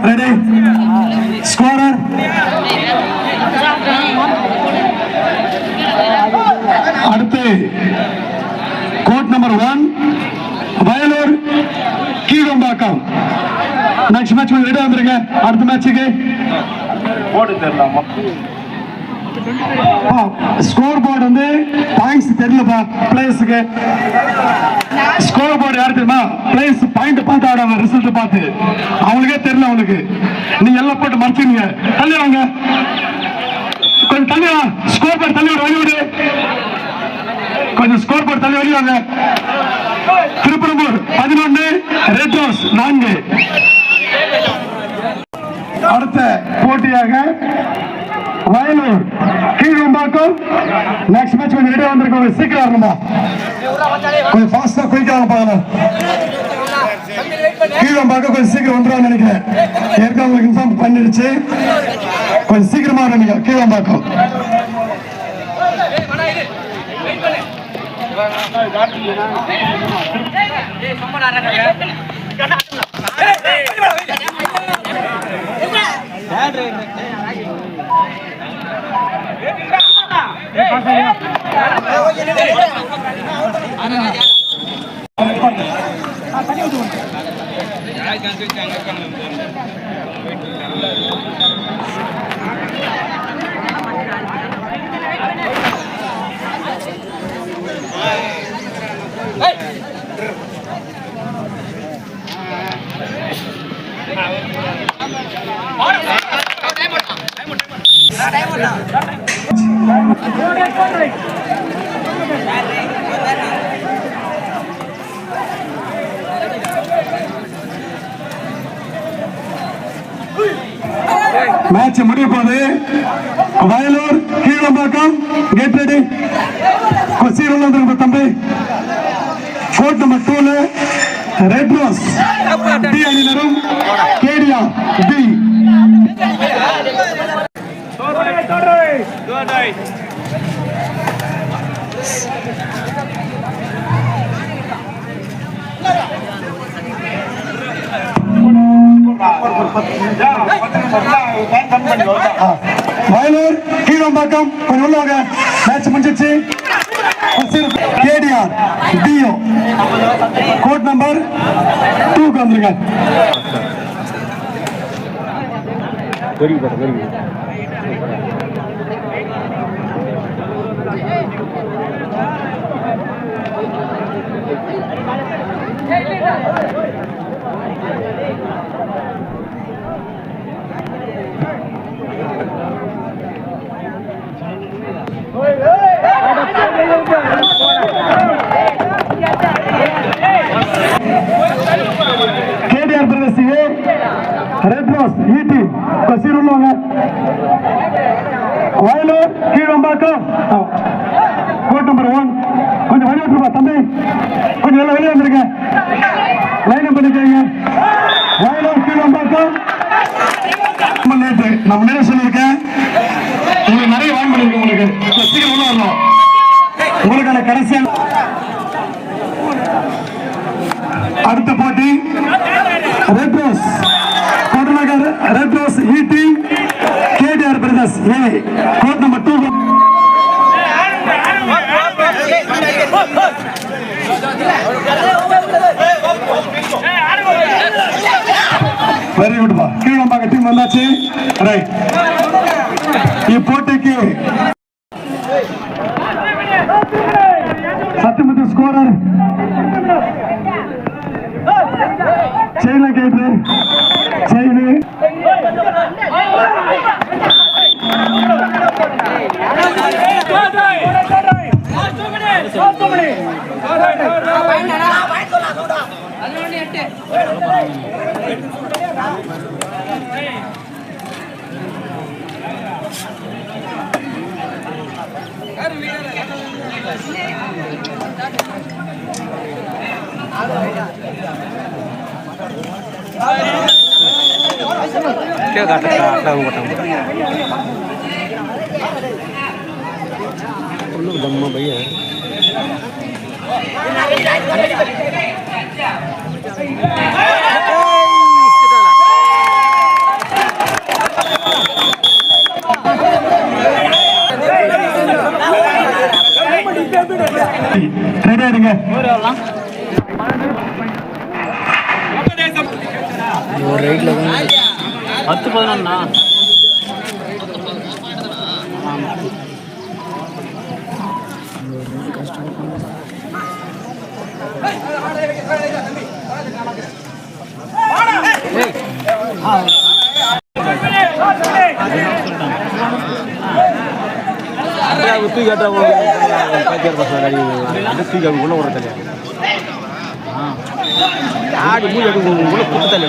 Ready? Scorer. அடுத்து court number 1 Vayalur Keezhambakkam. Next match ready வந்துருங்க. அடுத்த மேட்சுக்கு போர்டு தெரியலாமா? ஸ்கோர் போர்டு வந்து பாயிண்ட்ஸ் தெரியலப்பா பிளேயர்ஸுக்கு. ஸ்கோர் போர்டு யாரு தெரியுமா? பிளேயர்ஸ் பாயிண்ட் பார்த்து ஆடுவாங்க, ரிசல்ட் பார்த்து. அவங்களுக்கே தெரியல. அவனுக்கு நீங்க எல்லாம் போட்டு மறைச்சிருங்க. தள்ளி வாங்க, கொஞ்சம் தள்ளி வா. ஸ்கோர் போர்டு தள்ளி வழி விடு. கொஞ்சம் ஸ்கோர் போர்டு தள்ளி வழி வாங்க. திருப்பரம்பூர் 11, ரெட் ரோஸ் 4. அடுத்த போட்டியாக வயலூர் கீழம்பாக்கம். நெக்ஸ்ட் மேட்ச் கொஞ்சம் ரெடியா வந்திருக்கோம். சீக்கிரம் வரணுமா? கொஞ்சம் ஃபாஸ்டா குயிக்காக பார்க்கலாம். கீழம்பாக்கம் கொஞ்சம் சீக்கிரம் வந்துடும் நினைக்கிறேன். ஏற்கனவே உங்களுக்கு இன்ஃபார்ம் பண்ணிடுச்சு. கொஞ்சம் சீக்கிரமா வரணும் கீழம்பாக்கம். மேட்ச் முடிய போது. Vayalur Keezhambakkam get ready. சீரல் வந்து தம்பி. கோட் நம்பர் 2 ரெட் ரோஸ் டி அணியினரும் கேடியா டி. வயலூர் கீழம்பாக்கம் கொஞ்சம் உள்ளவங்க. மேட்ச் முடிஞ்சிச்சு. கேடிஆர் டிஓ கோட் நம்பர் 2 வந்துருங்க. கேடிஆர் பிரதேசி ரெட் ரோஸ் ஈடி சீர் உள்ளவங்க. வயலூர் கீழம்பாக்கம் கோட் நம்பர் 1 கொஞ்சம் வழி விட்டுருப்பா தம்பி. கொஞ்சம் எல்லாம் வெளியே வந்துருங்க. லைன் பண்ணிக்கோங்க. வயலூர் கீழம்பாக்கம். நான் முன்னாடி சொல்லியிருக்கேன், உங்களுக்கு நிறைய வாங்கி பண்ணிருக்கேன். உங்களுக்கு சீக்கிரம் உள்ள வரணும். உங்களுக்கான கடைசியாக அடுத்த போட்டி red rose Kottanagar red rose ஈடி KDR brothers A code number 2. Very good பா. கீழம்பாக்கம் டீம் வந்தாச்சு. ரைட். இப்போட்டிக்கு சத்தியமுத்து ஸ்கோரர் செயல கேட்டு செயலு क्या काटा आटा मोटा हम लोग दम्मा भैया ரெடி ஆயிடுங்க. ஒரு ரைட்ல 10-11 தூக்கி காட்டுற தூக்கி உள்ள ஒரு தலை ஆடி மூணு உள்ள குத்து தள்ளி